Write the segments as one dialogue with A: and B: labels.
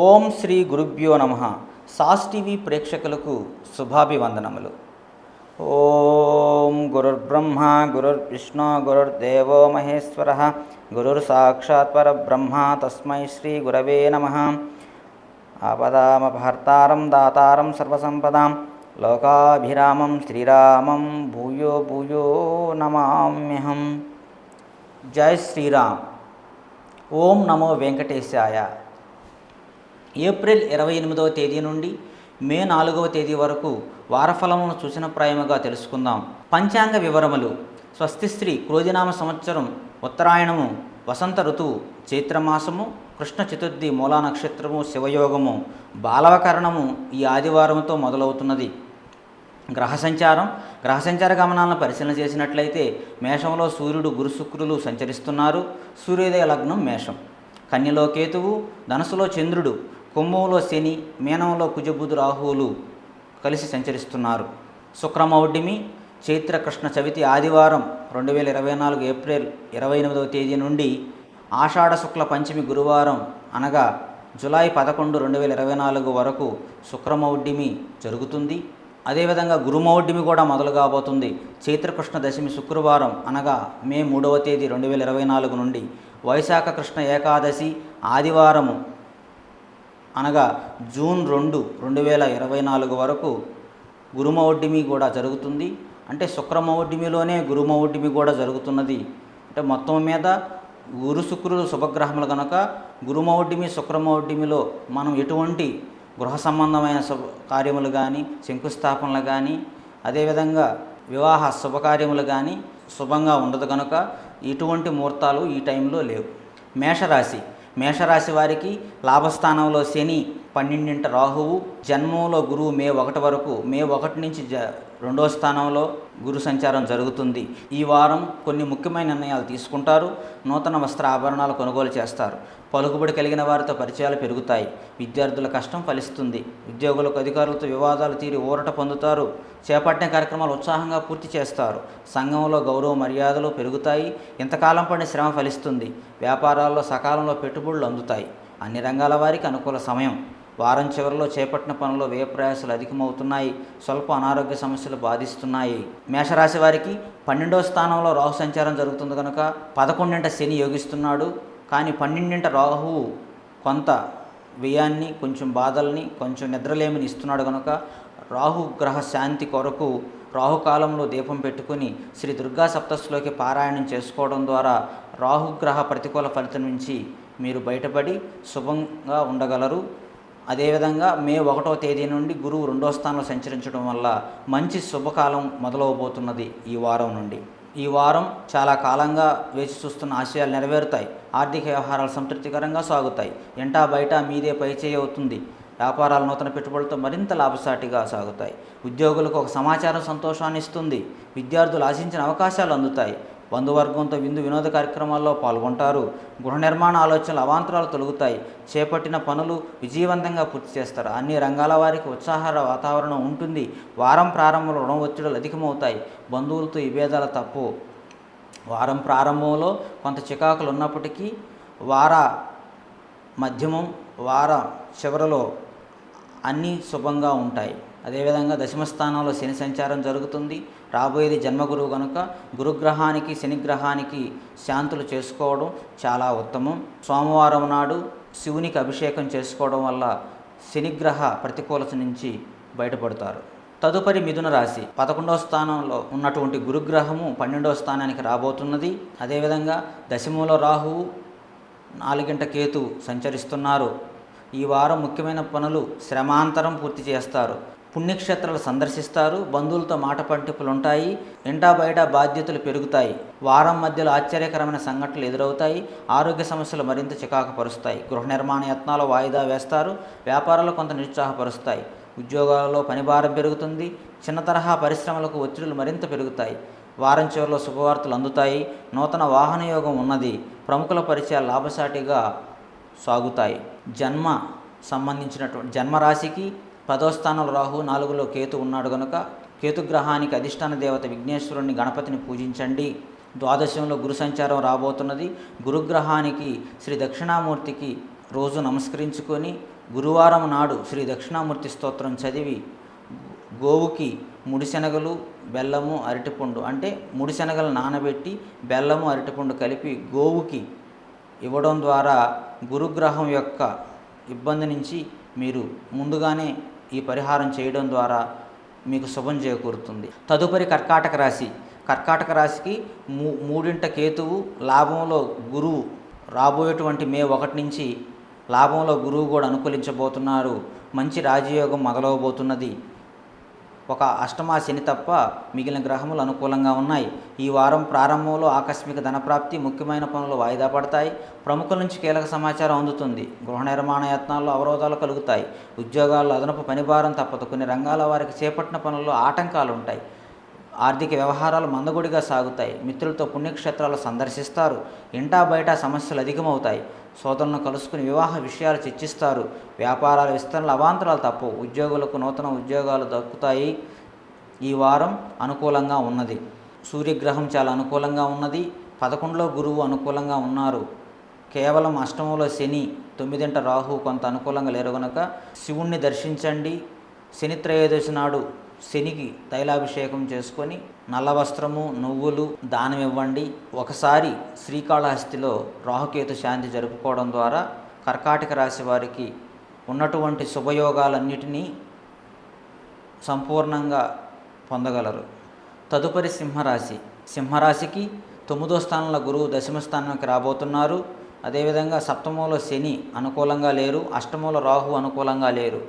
A: ఓం శ్రీ గురుభ్యో నమ. Sauce TV ప్రేక్షకులకు శుభాభివందనములు. ఓం గురుర్బ్రహ్మ గురుర్విష్ణు గురుర్దేవో మహేశ్వర గురుర్ సాక్షాత్ పరబ్రహ్మ తస్మై శ్రీ గురవే నమ. ఆపదామపహర్తారం దాతారం సర్వసంపదాం లోకాభిరామం శ్రీరామం భూయో భూయో నమామ్యహం. జై శ్రీరామ్. ఓం నమో వెంకటేశాయ. ఏప్రిల్ 28వ తేదీ నుండి మే 4వ తేదీ వరకు వారఫలమును సూచనప్రాయముగా తెలుసుకుందాం. పంచాంగ వివరములు. స్వస్తిశ్రీ క్రోధినామ సంవత్సరం ఉత్తరాయణము, వసంత ఋతువు చైత్రమాసము, కృష్ణ చతుర్థి మూలా నక్షత్రము, శివయోగము, బాలవకరణము ఈ ఆదివారంతో మొదలవుతున్నది. గ్రహసంచార గమనాలను పరిశీలన చేసినట్లయితే మేషంలో సూర్యుడు గురు శుక్రులు సంచరిస్తున్నారు. సూర్యోదయ లగ్నం మేషం. కన్యలో కేతువు, ధనుసులో చంద్రుడు, కుంభంలో శని, మీనంలో కుజబుధు రాహువులు కలిసి సంచరిస్తున్నారు. శుక్రమౌఢ్యమి చైత్ర కృష్ణ చవితి ఆదివారం 2024 ఏప్రిల్ 28వ తేదీ నుండి ఆషాఢ శుక్ల పంచమి గురువారం అనగా జూలై 11, 2024 వరకు శుక్రమౌఢ్యమి జరుగుతుంది. అదేవిధంగా గురుమౌఢ్యమి కూడా మొదలు కాబోతుంది. చైత్రకృష్ణ దశమి శుక్రవారం అనగా మే 3వ తేదీ 2024 నుండి వైశాఖ కృష్ణ ఏకాదశి ఆదివారము అనగా జూన్ 2, 2024 వరకు గురుమౌఢ్యమి కూడా జరుగుతుంది. అంటే శుక్రమౌఢ్యమిలోనే గురుమౌఢ్యమి కూడా జరుగుతున్నది. అంటే మొత్తం మీద గురు శుక్రులు శుభగ్రహములు కనుక గురుమౌఢ్యమి శుక్రమౌఢ్యమిలో మనం ఎటువంటి గృహ సంబంధమైన కార్యములు కానీ, శంకుస్థాపనలు కానీ, అదేవిధంగా వివాహ శుభకార్యములు కానీ శుభంగా ఉండదు కనుక ఇటువంటి ముహూర్తాలు ఈ టైంలో లేవు. మేషరాశి వారికి లాభస్థానంలో శని, 12వ రాహువు, జన్మంలో గురువు మే 1 వరకు, మే 1 నుంచి 2వ స్థానంలో గురు సంచారం జరుగుతుంది. ఈ వారం కొన్ని ముఖ్యమైన నిర్ణయాలు తీసుకుంటారు. నూతన వస్త్ర ఆభరణాలు కొనుగోలు చేస్తారు. పలుకుబడి కలిగిన వారితో పరిచయాలు పెరుగుతాయి. విద్యార్థుల కష్టం ఫలిస్తుంది. ఉద్యోగులకు అధికారులతో వివాదాలు తీరి ఊరట పొందుతారు. చేపట్టిన కార్యక్రమాలు ఉత్సాహంగా పూర్తి చేస్తారు. సంఘంలో గౌరవ మర్యాదలు పెరుగుతాయి. ఇంతకాలం పడిన శ్రమ ఫలిస్తుంది. వ్యాపారాల్లో సకాలంలో పెట్టుబడులు అందుతాయి. అన్ని రంగాల వారికి అనుకూల సమయం. వారం చివరిలో చేపట్టిన పనుల్లో వ్యయ ప్రయాసాలు అధికమవుతున్నాయి. స్వల్ప అనారోగ్య సమస్యలు బాధిస్తున్నాయి. మేషరాశి వారికి 12వ స్థానంలో రాహు సంచారం జరుగుతుంది కనుక 11వ శని యోగిస్తున్నాడు. కానీ 12వ రాహువు కొంత వ్యయాన్ని, కొంచెం బాధల్ని, కొంచెం నిద్రలేమిని ఇస్తున్నాడు కనుక రాహుగ్రహ శాంతి కొరకు రాహుకాలంలో దీపం పెట్టుకుని శ్రీ దుర్గా సప్తశతిలోకి పారాయణం చేసుకోవడం ద్వారా రాహుగ్రహ ప్రతికూల ఫలితం నుంచి మీరు బయటపడి శుభంగా ఉండగలరు. అదేవిధంగా మే 1వ తేదీ నుండి గురువు 2వ స్థానంలో సంచరించడం వల్ల మంచి శుభకాలం మొదలవబోతున్నది. ఈ వారం నుండి ఈ వారం చాలా కాలంగా వేచి చూస్తున్న ఆశయాలు నెరవేరుతాయి. ఆర్థిక వ్యవహారాలు సంతృప్తికరంగా సాగుతాయి. ఎంటా బయట మీదే పైచేయి అవుతుంది. వ్యాపారాలు నూతన పెట్టుబడులతో మరింత లాభసాటిగా సాగుతాయి. ఉద్యోగులకు ఒక సమాచారం సంతోషాన్ని ఇస్తుంది. విద్యార్థులు ఆశించిన అవకాశాలు అందుతాయి. బంధువర్గంతో వినోద కార్యక్రమాల్లో పాల్గొంటారు. గృహ నిర్మాణ ఆలోచనలు అవాంతరాలు తొలగుతాయి. చేపట్టిన పనులు విజయవంతంగా పూర్తి చేస్తారు. అన్ని రంగాల వారికి ఉత్సాహ వాతావరణం ఉంటుంది. వారం ప్రారంభంలో రుణ ఒత్తిడులు అధికమవుతాయి. బంధువులతో విభేదాలు తప్పు. వారం ప్రారంభంలో కొంత చికాకులు ఉన్నప్పటికీ వార మధ్యమం, వార చివరలో అన్నీ శుభంగా ఉంటాయి. అదేవిధంగా దశమస్థానంలో శని సంచారం జరుగుతుంది. రాబోయేది జన్మగురువు కనుక గురుగ్రహానికి శనిగ్రహానికి శాంతులు చేసుకోవడం చాలా ఉత్తమం. సోమవారం నాడు శివునికి అభిషేకం చేసుకోవడం వల్ల శనిగ్రహ ప్రతికూలత నుంచి బయటపడతారు. తదుపరి మిథున రాశి. 11వ స్థానంలో ఉన్నటువంటి గురుగ్రహము 12వ స్థానానికి రాబోతున్నది. అదేవిధంగా దశమంలో రాహువు, 4 కేతువు సంచరిస్తున్నారు. ఈ వారం ముఖ్యమైన పనులు శ్రమాంతరం పూర్తి చేస్తారు. పుణ్యక్షేత్రాలు సందర్శిస్తారు. బంధువులతో మాట పట్టింపులు ఉంటాయి. ఇంటా బయట బాధ్యతలు పెరుగుతాయి. వారం మధ్యలో ఆశ్చర్యకరమైన సంఘటనలు ఎదురవుతాయి. ఆరోగ్య సమస్యలు మరింత చికాకుపరుస్తాయి. గృహ నిర్మాణ యత్నాలు వాయిదా వేస్తారు. వ్యాపారాలు కొంత నిరుత్సాహపరుస్తాయి. ఉద్యోగాలలో పనిభారం పెరుగుతుంది. చిన్న తరహా పరిశ్రమలకు ఒత్తిడులు మరింత పెరుగుతాయి. వారం చివరిలో శుభవార్తలు అందుతాయి. నూతన వాహన యోగం ఉన్నది. ప్రముఖుల పరిచయాలు లాభసాటిగా సాగుతాయి. జన్మరాశికి 10వ స్థానంలో రాహు, 4లో కేతు ఉన్నాడు కనుక కేతుగ్రహానికి అధిష్టాన దేవత విఘ్నేశ్వరుని, గణపతిని పూజించండి. ద్వాదశంలో గురు సంచారం రాబోతున్నది. గురుగ్రహానికి శ్రీ దక్షిణామూర్తికి రోజు నమస్కరించుకొని గురువారం నాడు శ్రీ దక్షిణామూర్తి స్తోత్రం చదివి గోవుకి ముడిశనగలు, బెల్లము, అరటిపండు అంటే ముడిశనగలు నానబెట్టి బెల్లము, అరటిపండు కలిపి గోవుకి ఇవ్వడం ద్వారా గురుగ్రహం యొక్క ఇబ్బంది నుంచి మీరు ముందుగానే ఈ పరిహారం చేయడం ద్వారా మీకు శుభం చేకూరుతుంది. తదుపరి కర్కాటక రాశి. కర్కాటక రాశికి మూడింట కేతువు, లాభంలో గురువు. రాబోయేటువంటి మే 1 నుంచి లాభంలో గురువు కూడా అనుకూలించబోతున్నారు. మంచి రాజయోగం మొదలవబోతున్నది. ఒక అష్టమ శని తప్ప మిగిలిన గ్రహములు అనుకూలంగా ఉన్నాయి. ఈ వారం ప్రారంభంలో ఆకస్మిక ధనప్రాప్తి, ముఖ్యమైన పనులు వాయిదా పడతాయి. ప్రముఖుల నుంచి కీలక సమాచారం అందుతుంది. గృహ నిర్మాణ యత్నాల్లో అవరోధాలు కలుగుతాయి. ఉద్యోగాల్లో అదనపు పనిభారం తప్పదు. కొన్ని రంగాల వారికి చేపట్టిన పనుల్లో ఆటంకాలు ఉంటాయి. ఆర్థిక వ్యవహారాలు మందకొడిగా సాగుతాయి. మిత్రులతో పుణ్యక్షేత్రాలు సందర్శిస్తారు. ఇంటా బయట సమస్యలు అధికమవుతాయి. సోదరులను కలుసుకుని వివాహ విషయాలు చర్చిస్తారు. వ్యాపారాల విస్తరణలు అవాంతరాలు తప్పవు. ఉద్యోగులకు నూతన ఉద్యోగాలు దక్కుతాయి. ఈ వారం అనుకూలంగా ఉన్నది. సూర్యగ్రహం చాలా అనుకూలంగా ఉన్నది. 11లో గురువు అనుకూలంగా ఉన్నారు. కేవలం అష్టమంలో శని, 9ంట రాహు కొంత అనుకూలంగా లేరు కనుక శివుణ్ణి దర్శించండి. శని త్రయోదశి నాడు శనికి తైలాభిషేకం చేసుకొని నల్ల వస్త్రము, నువ్వులు దానం ఇవ్వండి. ఒకసారి శ్రీకాళహస్తిలో రాహుకేతు శాంతి జరుపుకోవడం ద్వారా కర్కాటక రాశి వారికి ఉన్నటువంటి శుభయోగాలన్నిటినీ సంపూర్ణంగా పొందగలరు. తదుపరి సింహరాశి. సింహరాశికి 9వ స్థానంలో గురువు దశమ స్థానానికి రాబోతున్నారు. అదేవిధంగా సప్తమంలో శని అనుకూలంగా లేరు. అష్టమంలో రాహు అనుకూలంగా లేరు.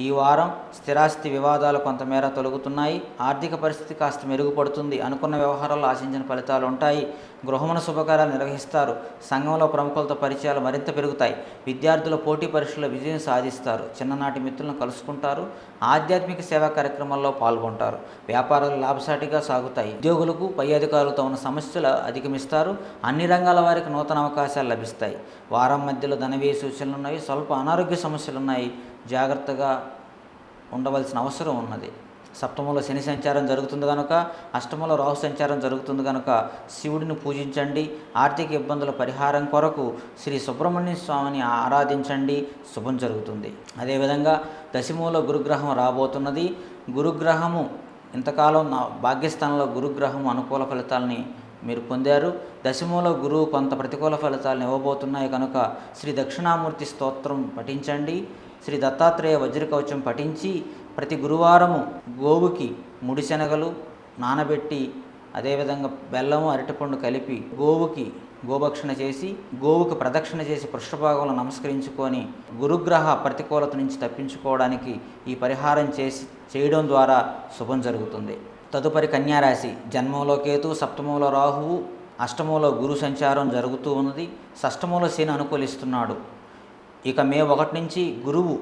A: ఈ వారం స్థిరాస్తి వివాదాలు కొంతమేర తొలగుతున్నాయి. ఆర్థిక పరిస్థితి కాస్త మెరుగుపడుతుంది. అనుకున్న వ్యవహారాల్లో ఆశించిన ఫలితాలు ఉంటాయి. గృహమున శుభకార్యాలు నిర్వహిస్తారు. సంఘంలో ప్రముఖులతో పరిచయాలు మరింత పెరుగుతాయి. విద్యార్థుల పోటీ పరీక్షల్లో విజయం సాధిస్తారు. చిన్ననాటి మిత్రులను కలుసుకుంటారు. ఆధ్యాత్మిక సేవా కార్యక్రమాల్లో పాల్గొంటారు. వ్యాపారాలు లాభసాటిగా సాగుతాయి. ఉద్యోగులకు పై అధికారులతో ఉన్న సమస్యలు అధిగమిస్తారు. అన్ని రంగాల వారికి నూతన అవకాశాలు లభిస్తాయి. వారం మధ్యలో ధనవ్యయ సూచనలు ఉన్నాయి. స్వల్ప అనారోగ్య సమస్యలు ఉన్నాయి. జాగ్రత్తగా ఉండవలసిన అవసరం ఉన్నది. సప్తమంలో శని సంచారం జరుగుతుంది కనుక, అష్టమంలో రాహు సంచారం జరుగుతుంది కనుక శివుడిని పూజించండి. ఆర్థిక ఇబ్బందుల పరిహారం కొరకు శ్రీ సుబ్రహ్మణ్య స్వామిని ఆరాధించండి. శుభం జరుగుతుంది. అదేవిధంగా దశమంలో గురుగ్రహం రాబోతున్నది. గురుగ్రహము ఇంతకాలం భాగ్యస్థానంలో గురుగ్రహం అనుకూల ఫలితాలని మీరు పొందారు. దశమంలో గురువు కొంత ప్రతికూల ఫలితాలను ఇవ్వబోతున్నాయి కనుక శ్రీ దక్షిణామూర్తి స్తోత్రం పఠించండి. శ్రీ దత్తాత్రేయ వజ్రకవచం పఠించి ప్రతి గురువారము గోవుకి ముడిశనగలు నానబెట్టి అదేవిధంగా బెల్లము, అరటిపండు కలిపి గోవుకి గోభక్షణ చేసి గోవుకి ప్రదక్షిణ చేసి పృష్ఠభాగంలో నమస్కరించుకొని గురుగ్రహ ప్రతికూలత నుంచి తప్పించుకోవడానికి ఈ పరిహారం చేయడం ద్వారా శుభం జరుగుతుంది. తదుపరి కన్యారాశి. జన్మంలో కేతు, సప్తమంలో రాహువు, అష్టమంలో గురు సంచారం జరుగుతూ ఉన్నది. షష్టమంలో శని అనుకూలిస్తున్నాడు. ఇక మే 1 నుంచి గురువు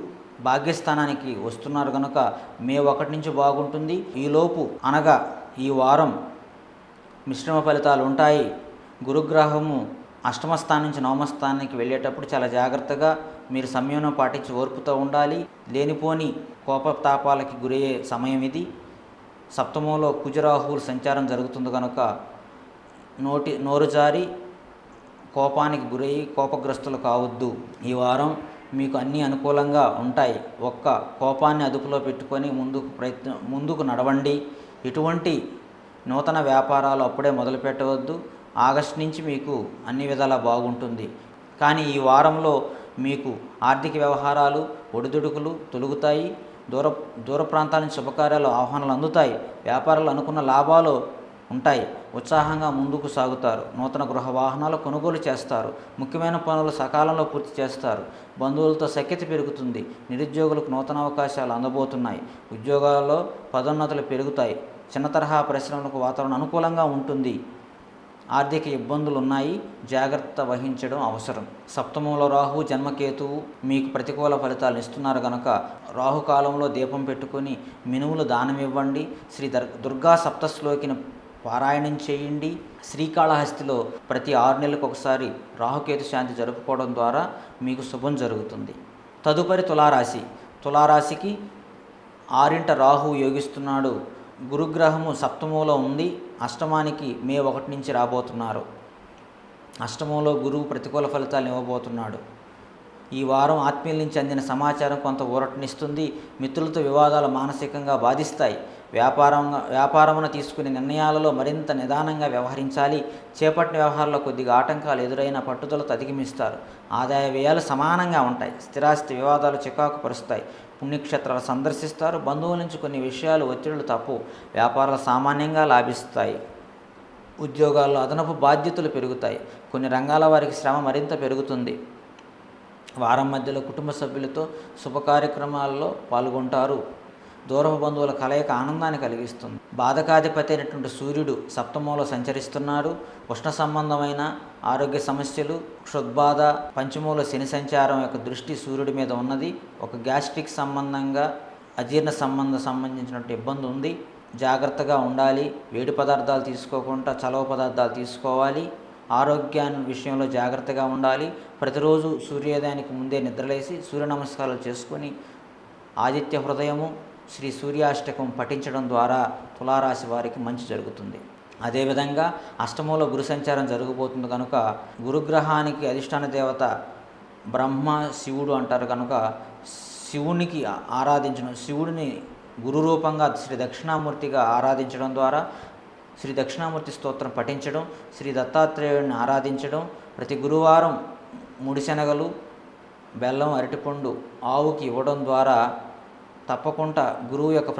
A: భాగ్యస్థానానికి వస్తున్నారు కనుక మే 1 నుంచి బాగుంటుంది. ఈలోపు అనగా ఈ వారం మిశ్రమ ఫలితాలు ఉంటాయి. గురుగ్రహము అష్టమ స్థానం నుంచి నవమ స్థానానికి వెళ్ళేటప్పుడు చాలా జాగ్రత్తగా మీరు సంయమనం పాటించి ఓర్పుతో ఉండాలి. లేనిపోని కోపతాపాలకి గురయ్యే సమయం ఇది. సప్తమంలో కుజరాహువుల సంచారం జరుగుతుంది కనుక నోరు జారి కోపానికి గురయ్యి కోపగ్రస్తులు కావద్దు. ఈ వారం మీకు అన్నీ అనుకూలంగా ఉంటాయి. ఒక్క కోపాన్ని అదుపులో పెట్టుకొని ముందుకు నడవండి. ఎటువంటి నూతన వ్యాపారాలు అప్పుడే మొదలు పెట్టవద్దు. ఆగస్టు నుంచి మీకు అన్ని విధాలా బాగుంటుంది. కానీ ఈ వారంలో మీకు ఆర్థిక వ్యవహారాలు ఒడిదుడుకులు తొలుగుతాయి. దూర ప్రాంతాల నుంచి శుభకార్యాలు ఆహ్వానాలు అందుతాయి. వ్యాపారాలు అనుకున్న లాభాలు ఉంటాయి. ఉత్సాహంగా ముందుకు సాగుతారు. నూతన గృహ వాహనాలు కొనుగోలు చేస్తారు. ముఖ్యమైన పనులు సకాలంలో పూర్తి చేస్తారు. బంధువులతో సఖ్యత పెరుగుతుంది. నిరుద్యోగులకు నూతన అవకాశాలు అందబోతున్నాయి. ఉద్యోగాల్లో పదోన్నతులు పెరుగుతాయి. చిన్న తరహా పరిశ్రమలకు వాతావరణం అనుకూలంగా ఉంటుంది. ఆర్థిక ఇబ్బందులు ఉన్నాయి. జాగ్రత్త వహించడం అవసరం. సప్తమంలో రాహు, జన్మకేతువు మీకు ప్రతికూల ఫలితాలను ఇస్తున్నారు కనుక రాహుకాలంలో దీపం పెట్టుకొని మినుములు దానం ఇవ్వండి. శ్రీ దుర్గా సప్తశ్లోకిని పారాయణం చేయండి. శ్రీకాళహస్తిలో ప్రతి 6 నెలలకు ఒకసారి రాహుకేతు శాంతి జరుపుకోవడం ద్వారా మీకు శుభం జరుగుతుంది. తదుపరి తులారాశి. తులారాశికి 6ంట రాహువు యోగిస్తున్నాడు. గురుగ్రహము సప్తమంలో ఉంది. అష్టమానికి మే 1 నుంచి రాబోతున్నారు. అష్టమంలో గురువు ప్రతికూల ఫలితాలను ఇవ్వబోతున్నాడు. ఈ వారం ఆత్మీయుల నుంచి అందిన సమాచారం కొంత ఊరటనిస్తుంది. మిత్రులతో వివాదాలు మానసికంగా బాధిస్తాయి. వ్యాపారమున తీసుకునే నిర్ణయాలలో మరింత నిదానంగా వ్యవహరించాలి. చేపట్టిన వ్యవహారంలో కొద్దిగా ఆటంకాలు ఎదురైన పట్టుదలతో అధిగమిస్తారు. ఆదాయ వ్యయాలు సమానంగా ఉంటాయి. స్థిరాస్తి వివాదాలు చికాకు పరుస్తాయి. పుణ్యక్షేత్రాలు సందర్శిస్తారు. బంధువుల నుంచి కొన్ని విషయాలు ఒత్తిడులు తప్పు. వ్యాపారాలు సామాన్యంగా లాభిస్తాయి. ఉద్యోగాల్లో అదనపు బాధ్యతలు పెరుగుతాయి. కొన్ని రంగాల వారికి శ్రమ మరింత పెరుగుతుంది. వారం మధ్యలో కుటుంబ సభ్యులతో శుభ కార్యక్రమాల్లో పాల్గొంటారు. దూరపు బంధువుల కలయిక ఆనందాన్ని కలిగిస్తుంది. బాధకాధిపతి అయినటువంటి సూర్యుడు సప్తమంలో సంచరిస్తున్నాడు. ఉష్ణ సంబంధమైన ఆరోగ్య సమస్యలు, క్షుద్బాధ, పంచమంలో శని సంచారం యొక్క దృష్టి సూర్యుడి మీద ఉన్నది. ఒక గ్యాస్ట్రిక్ సంబంధంగా అజీర్ణ సంబంధించినటువంటి ఇబ్బంది ఉంది. జాగ్రత్తగా ఉండాలి. వేడి పదార్థాలు తీసుకోకుండా చలవ పదార్థాలు తీసుకోవాలి. ఆరోగ్యాన్ని విషయంలో జాగ్రత్తగా ఉండాలి. ప్రతిరోజు సూర్యోదయానికి ముందే నిద్రలేసి సూర్య నమస్కారాలు చేసుకొని ఆదిత్య హృదయము, శ్రీ సూర్యాష్టకం పఠించడం ద్వారా తులారాశి వారికి మంచి జరుగుతుంది. అదేవిధంగా అష్టమంలో గురు సంచారం జరగబోతుంది కనుక గురుగ్రహానికి అధిష్టాన దేవత బ్రహ్మ శివుడు అంటారు కనుక శివునికి శివుడిని గురు రూపంగా శ్రీ దక్షిణామూర్తిగా ఆరాధించడం ద్వారా శ్రీ దక్షిణామూర్తి స్తోత్రం పఠించడం, శ్రీ దత్తాత్రేయుడిని ఆరాధించడం, ప్రతి గురువారం ముడిశనగలు, బెల్లం, అరటిపండు ఆవుకి ఇవ్వడం ద్వారా తప్పకుండా గురువు యొక్క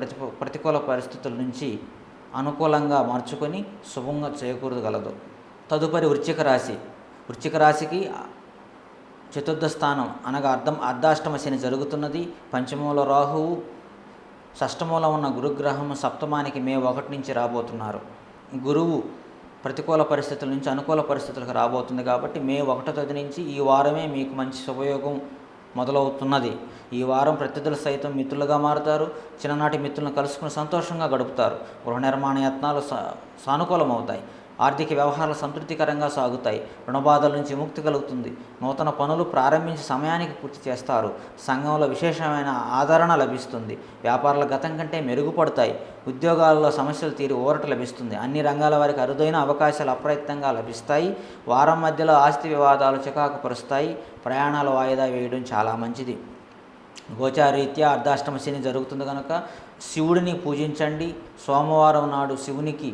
A: ప్రతికూల పరిస్థితుల నుంచి అనుకూలంగా మార్చుకొని శుభంగా చేకూరగలదు. తదుపరి వృశ్చిక రాశి. వృశ్చిక రాశికి చతుర్థ స్థానం అనగా అర్ధాష్టమ శని జరుగుతున్నది. పంచమంలో రాహువు, షష్టమంలో ఉన్న గురుగ్రహము సప్తమానికి మే 1 నుంచి రాబోతున్నారు. గురువు ప్రతికూల పరిస్థితుల నుంచి అనుకూల పరిస్థితులకు రాబోతుంది కాబట్టి మే 1వ తేదీ నుంచి ఈ వారమే మీకు మంచి శుభయోగం మొదలవుతున్నది. ఈ వారం ప్రత్యర్థులు సైతం మిత్రులుగా మారుతారు. చిన్ననాటి మిత్రులను కలుసుకుని సంతోషంగా గడుపుతారు. గృహ నిర్మాణ యత్నాలు సానుకూలమవుతాయి. ఆర్థిక వ్యవహారాలు సంతృప్తికరంగా సాగుతాయి. రుణబాధల నుంచి విముక్తి కలుగుతుంది. నూతన పనులు ప్రారంభించి సమయానికి పూర్తి చేస్తారు. సంఘంలో విశేషమైన ఆదరణ లభిస్తుంది. వ్యాపారాలు గతం కంటే మెరుగుపడతాయి. ఉద్యోగాల్లో సమస్యలు తీరి ఊరట లభిస్తుంది. అన్ని రంగాల వారికి అరుదైన అవకాశాలు అప్రయత్నంగా లభిస్తాయి. వారం మధ్యలో ఆస్తి వివాదాలు చికాకు పరుస్తాయి. ప్రయాణాలు వాయిదా వేయడం చాలా మంచిది. గోచారీత్యా అర్ధాష్టమ శని జరుగుతుంది కనుక శివుడిని పూజించండి. సోమవారం నాడు శివునికి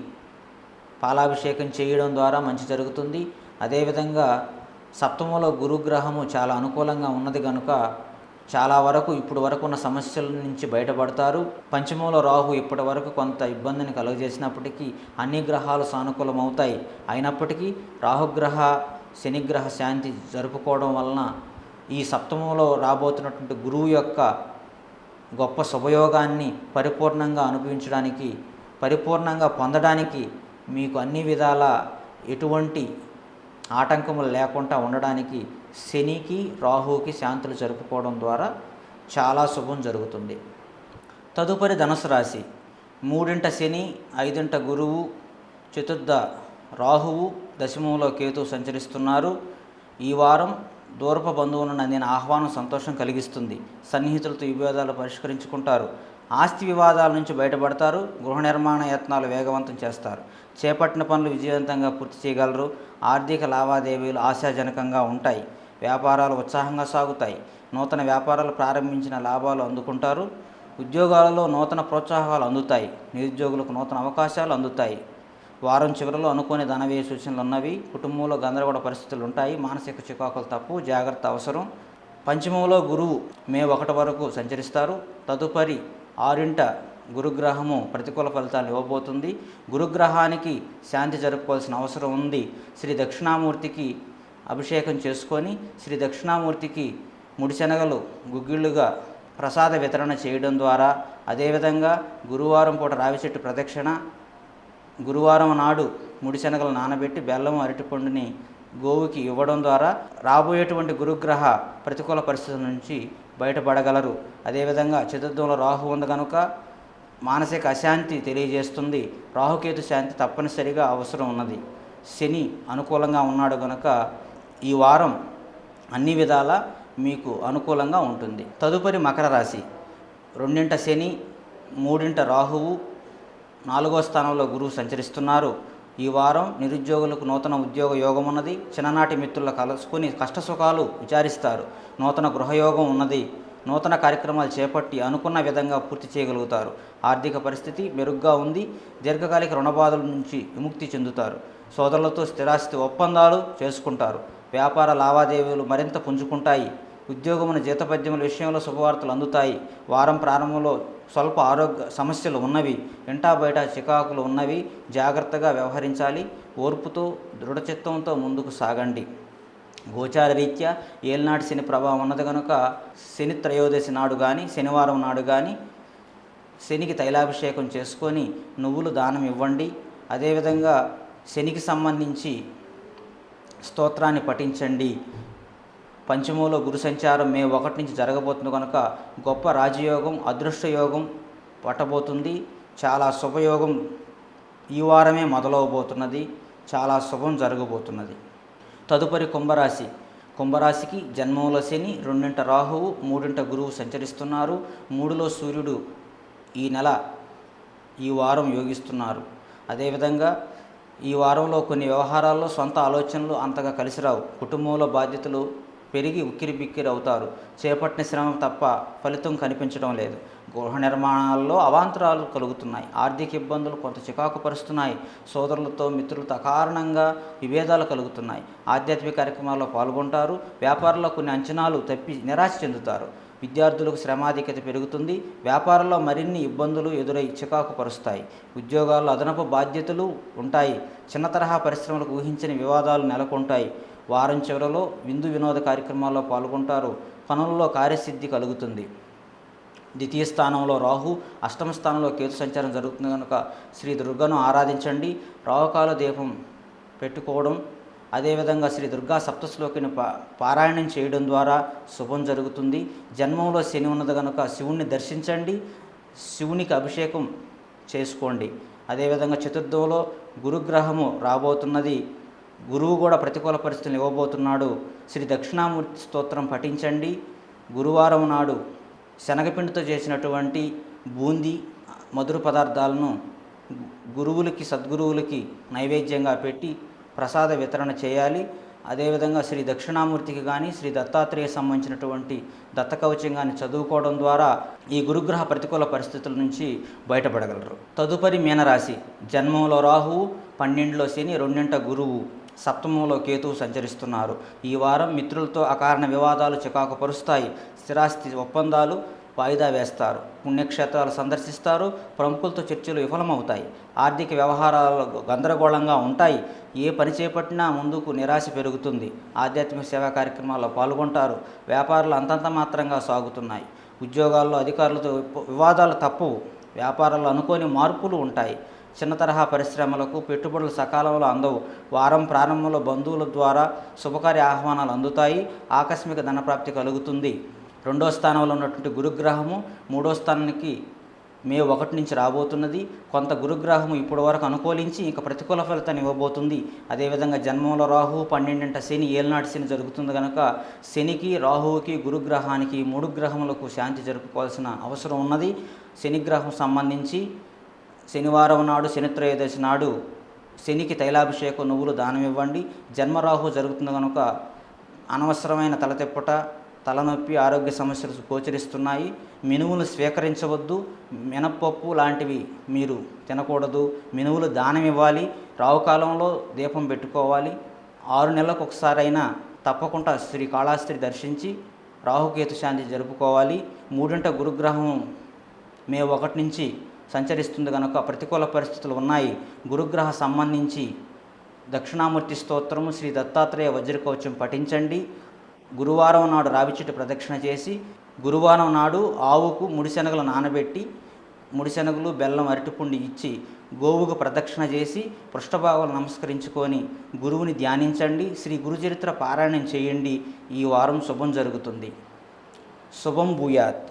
A: పాలాభిషేకం చేయడం ద్వారా మంచి జరుగుతుంది. అదేవిధంగా సప్తమంలో గురుగ్రహము చాలా అనుకూలంగా ఉన్నది కనుక చాలా వరకు ఇప్పటి వరకు ఉన్న సమస్యల నుంచి బయటపడతారు. పంచమంలో రాహు ఇప్పటి వరకు కొంత ఇబ్బందిని కలుగజేసినప్పటికీ అన్ని గ్రహాలు సానుకూలమవుతాయి. అయినప్పటికీ రాహుగ్రహ శనిగ్రహ శాంతి జరుపుకోవడం వలన ఈ సప్తమంలో రాబోతున్నటువంటి గురువు యొక్క గొప్ప శుభయోగాన్ని పరిపూర్ణంగా అనుభవించడానికి, పరిపూర్ణంగా పొందడానికి, మీకు అన్ని విధాల ఎటువంటి ఆటంకములు లేకుండా ఉండడానికి శనికి రాహుకి శాంతులు జరుపుకోవడం ద్వారా చాలా శుభం జరుగుతుంది. తదుపరి ధనుసు రాశి. 3వ శని, 5వ గురువు, చతుర్థ రాహువు, దశమంలో కేతువు సంచరిస్తున్నారు. ఈ వారం దూరపు బంధువులను అందిన ఆహ్వానం సంతోషం కలిగిస్తుంది. సన్నిహితులతో విభేదాలు పరిష్కరించుకుంటారు. ఆస్తి వివాదాల నుంచి బయటపడతారు. గృహ నిర్మాణ యత్నాలు వేగవంతం చేస్తారు. చేపట్టిన పనులు విజయవంతంగా పూర్తి చేయగలరు. ఆర్థిక లావాదేవీలు ఆశాజనకంగా ఉంటాయి. వ్యాపారాలు ఉత్సాహంగా సాగుతాయి. నూతన వ్యాపారాలు ప్రారంభించిన లాభాలు అందుకుంటారు. ఉద్యోగాలలో నూతన ప్రోత్సాహాలు అందుతాయి. నిరుద్యోగులకు నూతన అవకాశాలు అందుతాయి. వారం చివరిలో అనుకోని ధనవ్యయ సూచనలు ఉన్నవి. కుటుంబంలో గందరగోళ పరిస్థితులు ఉంటాయి. మానసిక చికాకులు తప్పు, జాగ్రత్త అవసరం. పంచమంలో గురువు మే 1 వరకు సంచరిస్తారు. తదుపరి 6వ గురుగ్రహము ప్రతికూల ఫలితాలు ఇవ్వబోతుంది. గురుగ్రహానికి శాంతి జరుపుకోవాల్సిన అవసరం ఉంది. శ్రీ దక్షిణామూర్తికి అభిషేకం చేసుకొని శ్రీ దక్షిణామూర్తికి ముడిశనగలు గుగ్గిళ్ళుగా ప్రసాద వితరణ చేయడం ద్వారా, అదేవిధంగా గురువారం పూట రావి చెట్టు ప్రదక్షిణ, గురువారం నాడు ముడిశనగలు నానబెట్టి బెల్లం, అరటిపండుని గోవుకి ఇవ్వడం ద్వారా రాబోయేటువంటి గురుగ్రహ ప్రతికూల పరిస్థితుల నుంచి బయటపడగలరు. అదేవిధంగా చతుర్థంలో రాహు ఉంది కనుక మానసిక అశాంతి తెలియజేస్తుంది. రాహుకేతు శాంతి తప్పనిసరిగా అవసరం ఉన్నది. శని అనుకూలంగా ఉన్నాడు కనుక ఈ వారం అన్ని విధాలా మీకు అనుకూలంగా ఉంటుంది. తదుపరి మకర రాశి. 2వ శని, 3వ రాహువు, 4వ స్థానంలో గురువు సంచరిస్తున్నారు. ఈ వారం నిరుద్యోగులకు నూతన ఉద్యోగ యోగం ఉన్నది. చిన్ననాటి మిత్రుల కలుసుకొని కష్టసుఖాలు విచారిస్తారు. నూతన గృహయోగం ఉన్నది. నూతన కార్యక్రమాలు చేపట్టి అనుకున్న విధంగా పూర్తి చేయగలుగుతారు. ఆర్థిక పరిస్థితి మెరుగ్గా ఉంది. దీర్ఘకాలిక రుణబాధల నుంచి విముక్తి చెందుతారు. సోదరులతో స్థిరాస్తి ఒప్పందాలు చేసుకుంటారు. వ్యాపార లావాదేవీలు మరింత పుంజుకుంటాయి. ఉద్యోగమున జీతపద్యముల విషయంలో శుభవార్తలు అందుతాయి. వారం ప్రారంభంలో స్వల్ప ఆరోగ్య సమస్యలు ఉన్నవి. ఇంటా బయట చికాకులు ఉన్నవి. జాగ్రత్తగా వ్యవహరించాలి. ఓర్పుతో దృఢచిత్తంతో ముందుకు సాగండి. గోచార రీత్యా ఏలినాటి శని ప్రభావం ఉన్నది కనుక శని త్రయోదశి నాడు కానీ శనివారం నాడు కానీ శనికి తైలాభిషేకం చేసుకొని నువ్వులు దానం ఇవ్వండి. అదేవిధంగా శనికి సంబంధించి స్తోత్రాన్ని పఠించండి. పంచమంలో గురు సంచారం మే 1 నుంచి జరగబోతుంది కనుక గొప్ప రాజయోగం అదృష్టయోగం పట్టబోతుంది. చాలా శుభయోగం ఈ వారమే మొదలవబోతున్నది. చాలా శుభం జరగబోతున్నది. తదుపరి కుంభరాశి. కుంభరాశికి జన్మంలో శని, 2ంట రాహువు, 3ంట గురువు సంచరిస్తున్నారు. 3లో సూర్యుడు ఈ వారం యోగిస్తున్నారు. అదేవిధంగా ఈ వారంలో కొన్ని వ్యవహారాల్లో సొంత ఆలోచనలు అంతగా కలిసిరావు. కుటుంబంలో బాధ్యతలు పెరిగి ఉక్కిరి బిక్కిరి అవుతారు. చేపట్టిన శ్రమ తప్ప ఫలితం కనిపించడం లేదు. గృహ నిర్మాణాల్లో అవాంతరాలు కలుగుతున్నాయి. ఆర్థిక ఇబ్బందులు కొంత చికాకు పరుస్తున్నాయి. సోదరులతో మిత్రులతో అకారణంగా విభేదాలు కలుగుతున్నాయి. ఆధ్యాత్మిక కార్యక్రమాల్లో పాల్గొంటారు. వ్యాపారంలో కొన్ని అంచనాలు తప్పి నిరాశ చెందుతారు. విద్యార్థులకు శ్రమాధిక్యత పెరుగుతుంది. వ్యాపారంలో మరిన్ని ఇబ్బందులు ఎదురై చికాకు పరుస్తాయి. ఉద్యోగాల్లో అదనపు బాధ్యతలు ఉంటాయి. చిన్న తరహా పరిశ్రమలకు ఊహించని వివాదాలు నెలకొంటాయి. వారం చివరలో విందు వినోద కార్యక్రమాల్లో పాల్గొంటారు. పనుల్లో కార్యసిద్ధి కలుగుతుంది. ద్వితీయ స్థానంలో రాహు, అష్టమ స్థానంలో కేతు సంచారం జరుగుతుంది కనుక శ్రీ దుర్గను ఆరాధించండి. రాహుకాల దీపం పెట్టుకోవడం, అదేవిధంగా శ్రీ దుర్గా సప్తశ్లోకిని పారాయణం చేయడం ద్వారా శుభం జరుగుతుంది. జన్మంలో శని ఉన్నది కనుక శివుణ్ణి దర్శించండి. శివునికి అభిషేకం చేసుకోండి. అదేవిధంగా చతుర్థంలో గురుగ్రహము రాబోతున్నది. గురువు కూడా ప్రతికూల పరిస్థితులను ఇవ్వబోతున్నాడు. శ్రీ దక్షిణామూర్తి స్తోత్రం పఠించండి. గురువారం నాడు శనగపిండితో చేసినటువంటి బూందీ మధుర పదార్థాలను గురువులకి సద్గురువులకి నైవేద్యంగా పెట్టి ప్రసాద వితరణ చేయాలి. అదేవిధంగా శ్రీ దక్షిణామూర్తికి కానీ శ్రీ దత్తాత్రేయ సంబంధించినటువంటి దత్తకవచం కానీ చదువుకోవడం ద్వారా ఈ గురుగ్రహ ప్రతికూల పరిస్థితుల నుంచి బయటపడగలరు. తదుపరి మీనరాశి. జన్మంలో రాహువు, 12లో శని, 2ంట గురువు, సప్తమంలో కేతువు సంచరిస్తున్నారు. ఈ వారం మిత్రులతో అకారణ వివాదాలు చికాకు పరుస్తాయి. స్థిరాస్తి ఒప్పందాలు వాయిదా వేస్తారు. పుణ్యక్షేత్రాలు సందర్శిస్తారు. ప్రముఖులతో చర్చలు విఫలమవుతాయి. ఆర్థిక వ్యవహారాలు గందరగోళంగా ఉంటాయి. ఏ పని చేపట్టినా ముందుకు నిరాశ పెరుగుతుంది. ఆధ్యాత్మిక సేవా కార్యక్రమాల్లో పాల్గొంటారు. వ్యాపారాలు అంతంత మాత్రంగా సాగుతున్నాయి. ఉద్యోగాల్లో అధికారులతో వివాదాలు తప్పవు. వ్యాపారాల్లో అనుకోని మార్పులు ఉంటాయి. చిన్న తరహా పరిశ్రమలకు పెట్టుబడులు సకాలంలో అందవు. వారం ప్రారంభంలో బంధువుల ద్వారా శుభకార్య ఆహ్వానాలు అందుతాయి. ఆకస్మిక ధనప్రాప్తి కలుగుతుంది. 2వ స్థానంలో ఉన్నటువంటి గురుగ్రహము 3వ స్థానానికి మే 1 నుంచి రాబోతున్నది. కొంత గురుగ్రహము ఇప్పటి వరకు అనుకూలించి ఇక ప్రతికూల ఫలితాన్ని ఇవ్వబోతుంది. అదేవిధంగా జన్మంలో రాహువు, 12ంట శని, ఏలినాటి శని జరుగుతుంది కనుక శనికి, రాహువుకి, గురుగ్రహానికి 3 గ్రహములకు శాంతి జరుపుకోవాల్సిన అవసరం ఉన్నది. శనిగ్రహం సంబంధించి శనివారం నాడు శని త్రయోదశి నాడు శనికి తైలాభిషేకం నువ్వులు దానం ఇవ్వండి. జన్మరాహు జరుగుతుంది కనుక అనవసరమైన తలతిప్పట, తలనొప్పి, ఆరోగ్య సమస్యలు గోచరిస్తున్నాయి. మినువులు స్వీకరించవద్దు. మినప్పప్పు లాంటివి మీరు తినకూడదు. మినువులు దానం ఇవ్వాలి. రావుకాలంలో దీపం పెట్టుకోవాలి. 6 నెలలకు ఒకసారైనా తప్పకుండా శ్రీ కాళహస్తి దర్శించి రాహుకేతు శాంతి జరుపుకోవాలి. 3ంట గురుగ్రహం మే 1 నుంచి సంచరిస్తుంది కనుక ప్రతికూల పరిస్థితులు ఉన్నాయి. గురుగ్రహ సంబంధించి దక్షిణామూర్తి స్తోత్రము, శ్రీ దత్తాత్రేయ వజ్రకవచం పఠించండి. గురువారం నాడు రావిచెట్టు ప్రదక్షిణ చేసి గురువారం నాడు ఆవుకు ముడిశనగలు నానబెట్టి ముడిశనగలు, బెల్లం, అరటిపుండి ఇచ్చి గోవుకు ప్రదక్షిణ చేసి పృష్ఠభాగాలు నమస్కరించుకొని గురువుని ధ్యానించండి. శ్రీ గురుచరిత్ర పారాయణం చేయండి. ఈ వారం శుభం జరుగుతుంది. శుభం భూయాత్.